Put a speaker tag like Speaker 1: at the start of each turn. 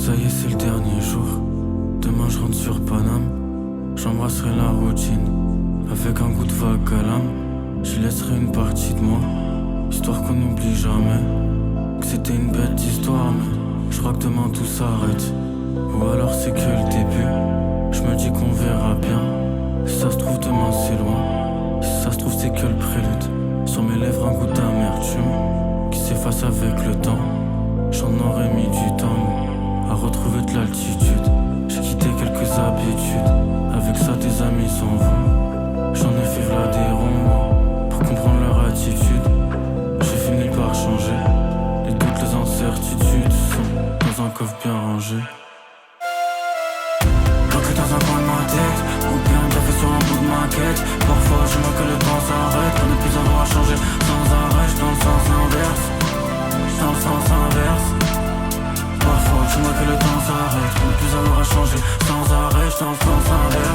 Speaker 1: Ça y est, c'est le dernier jour. Demain je rentre sur Paname. J'embrasserai la routine avec un goût de vague à l'âme. J'y laisserai une partie de moi, histoire qu'on n'oublie jamais que c'était une bête d'histoire. Mais je crois que demain tout s'arrête, ou alors c'est que le début. Je me dis qu'on verra bien. Si ça se trouve demain c'est loin, si ça se trouve c'est que le prélude. Sur mes lèvres un goût d'amertume qui s'efface avec le temps. J'en aurais mis du temps à retrouver de l'altitude. J'ai quitté quelques habitudes, avec ça des amis s'en vont. J'en ai fait v'là des ronds pour comprendre leur attitude. J'ai fini par changer, les doutes, les incertitudes sont dans un coffre bien rangé. Bloqué dans un coin de ma tête, ou bien fait sur un bout de maquette. Parfois je vois que le temps s'arrête, on ne plus avoir à changer sans arrêt. J'suis dans le sens inverse, dans le sens inverse. Parfois je vois que le temps s'arrête, on ne plus avoir à changer sans arrêt. J'suis dans le sens inverse.